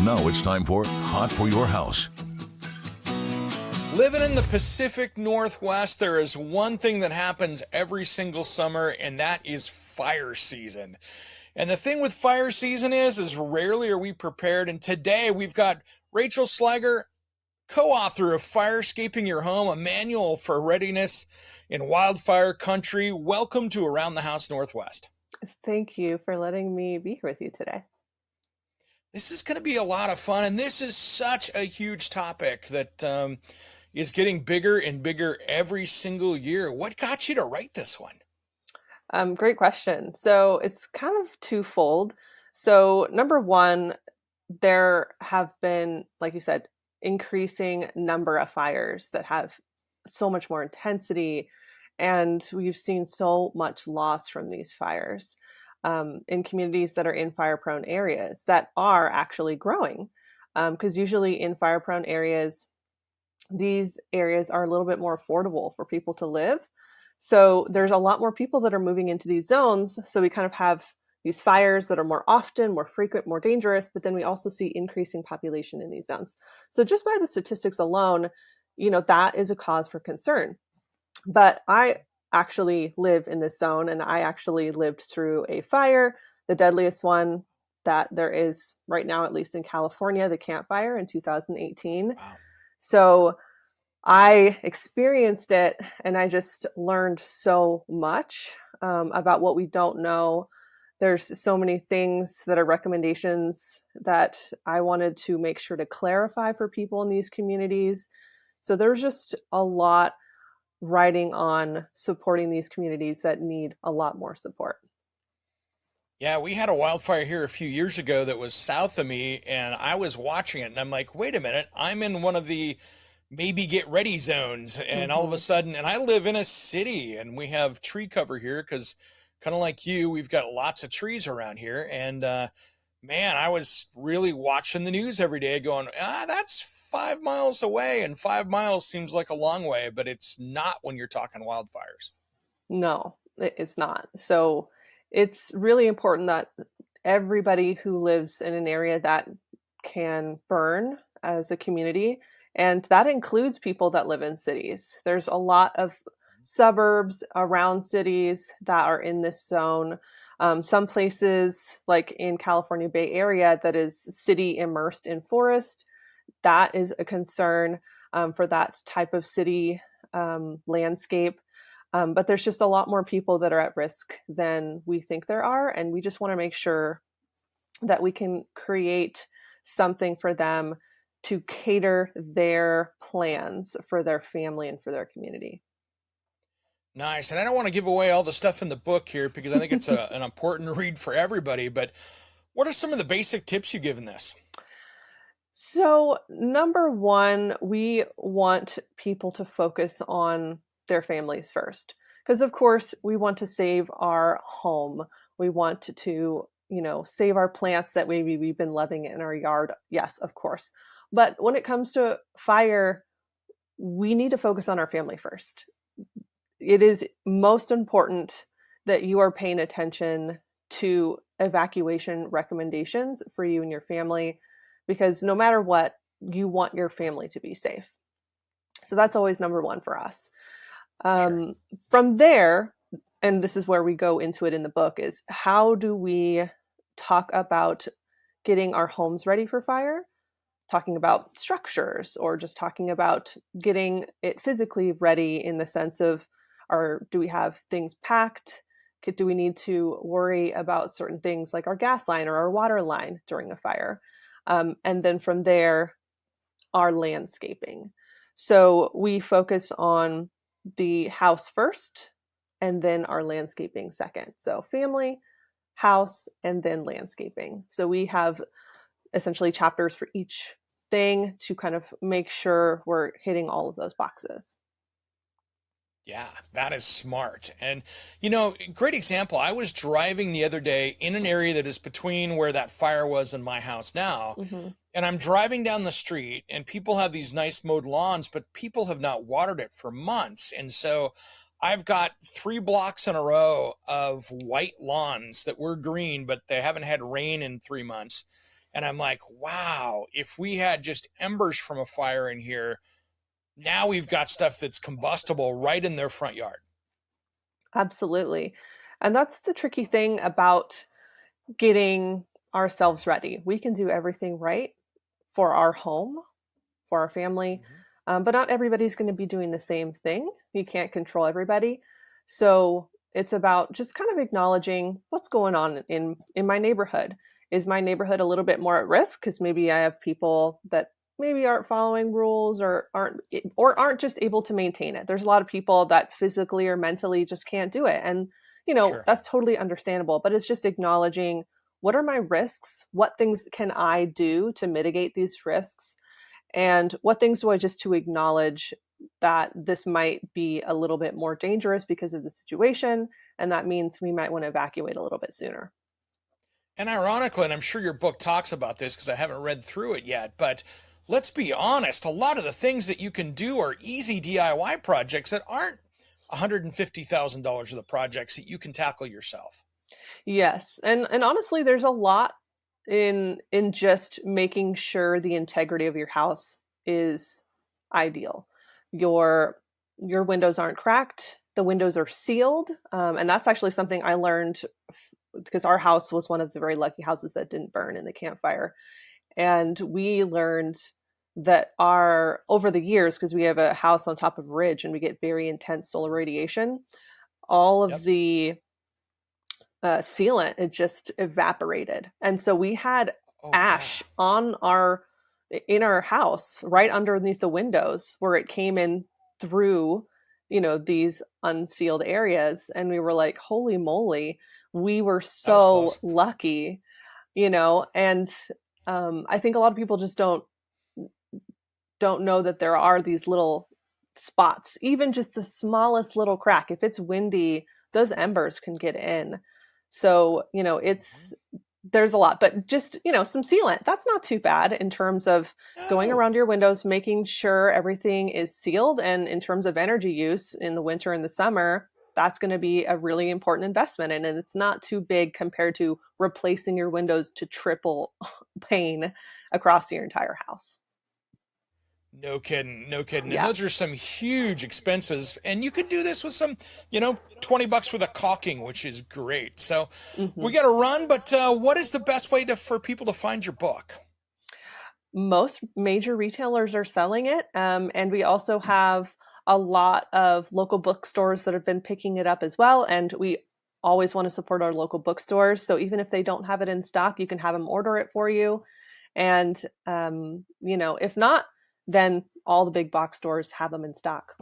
Now it's time for Hot for Your House. Living in the Pacific Northwest, there is one thing that happens every single summer, and that is fire season. And the thing with fire season is rarely are we prepared. And today we've got Rachel Slager, co-author of Firescaping Your Home, a manual for readiness in wildfire country. Welcome to Around the House Northwest. Thank you for letting me be here with you today. This is going to be a lot of fun, and this is such a huge topic that is getting bigger and bigger every single year. What got you to write this one? Great question. So it's kind of twofold. So number one, there have been, like you said, increasing number of fires that have so much more intensity, and we've seen so much loss from these fires in communities that are in fire-prone areas that are actually growing. Because usually in fire-prone areas, these areas are a little bit more affordable for people to live. So there's a lot more people that are moving into these zones. So we kind of have these fires that are more often, more frequent, more dangerous, but then we also see increasing population in these zones. So just by the statistics alone, that is a cause for concern. But I actually live in this zone, and I actually lived through a fire, the deadliest one that there is right now, at least in California, the Camp Fire in 2018. Wow. So I experienced it, and I just learned so much about what we don't know. There's so many things that are recommendations that I wanted to make sure to clarify for people in these communities. So there's just a lot riding on supporting these communities that need a lot more support. Yeah, we had a wildfire here a few years ago that was south of me, and I was watching it, and I'm like, wait a minute, I'm in one of the maybe get ready zones. And all of a sudden, and I live in a city, and we have tree cover here because kind of like you, we've got lots of trees around here. And man, I was really watching the news every day going, that's 5 miles away, and 5 miles seems like a long way, but it's not when you're talking wildfires. No, it's not. So it's really important that everybody who lives in an area that can burn as a community, and that includes people that live in cities. There's a lot of suburbs around cities that are in this zone. Some places, like in California Bay Area, that is city immersed in forest, that is a concern for that type of city landscape. But there's just a lot more people that are at risk than we think there are. And we just want to make sure that we can create something for them to cater their plans for their family and for their community. Nice. And I don't want to give away all the stuff in the book here because I think it's an important read for everybody. But what are some of the basic tips you give in this? So number one, we want people to focus on their families first, because of course we want to save our home. We want to, save our plants that maybe we've been loving in our yard. Yes, of course. But when it comes to fire, we need to focus on our family first. It is most important that you are paying attention to evacuation recommendations for you and your family, because no matter what, you want your family to be safe. So that's always number one for us. Sure. From there, and this is where we go into it in the book, is how do we talk about getting our homes ready for fire? Talking about structures, or just talking about getting it physically ready in the sense of, do we have things packed? Do we need to worry about certain things like our gas line or our water line during a fire? And then from there, our landscaping. So we focus on the house first, and then our landscaping second. So family, house, and then landscaping. So we have essentially chapters for each thing to kind of make sure we're hitting all of those boxes. Yeah, that is smart. And, great example. I was driving the other day in an area that is between where that fire was and my house now. Mm-hmm. And I'm driving down the street, and people have these nice mowed lawns, but people have not watered it for months. And so I've got 3 blocks in a row of white lawns that were green, but they haven't had rain in 3 months. And I'm like, wow, if we had just embers from a fire in here, now we've got stuff that's combustible right in their front yard. Absolutely. And that's the tricky thing about getting ourselves ready. We can do everything right for our home, for our family, Mhm. but not everybody's going to be doing the same thing. You can't control everybody. So it's about just kind of acknowledging what's going on in my neighborhood. Is my neighborhood a little bit more at risk because maybe I have people that maybe aren't following rules or aren't just able to maintain it. There's a lot of people that physically or mentally just can't do it, and Sure. that's totally understandable. But it's just acknowledging, what are my risks? What things can I do to mitigate these risks? And what things do I just to acknowledge that this might be a little bit more dangerous because of the situation? And that means we might want to evacuate a little bit sooner. And ironically, and I'm sure your book talks about this because I haven't read through it yet, but let's be honest, a lot of the things that you can do are easy DIY projects that aren't $150,000 of the projects that you can tackle yourself. Yes. And honestly, there's a lot in just making sure the integrity of your house is ideal. Your your windows aren't cracked, the windows are sealed. And that's actually something I learned because our house was one of the very lucky houses that didn't burn in the campfire. And we learned that our over the years, because we have a house on top of a ridge and we get very intense solar radiation, all of Yep. the sealant, it just evaporated. And so we had Oh, yeah. ash in our house right underneath the windows where it came in through, these unsealed areas. And we were like, holy moly, we were That was so close. lucky, and I think a lot of people just don't know that there are these little spots, even just the smallest little crack. If it's windy, those embers can get in. So, Mhm. there's a lot, but just, some sealant, that's not too bad in terms of going No. around your windows, making sure everything is sealed. And in terms of energy use in the winter and the summer, that's going to be a really important investment. And it's not too big compared to replacing your windows to triple pane across your entire house. No kidding. No kidding. And Yeah. those are some huge expenses. And you could do this with some, 20 bucks worth of caulking, which is great. So Hmm. we got to run, but what is the best way for people to find your book? Most major retailers are selling it. And we also have a lot of local bookstores that have been picking it up as well. And we always want to support our local bookstores. So even if they don't have it in stock, you can have them order it for you. And, if not, then all the big box stores have them in stock.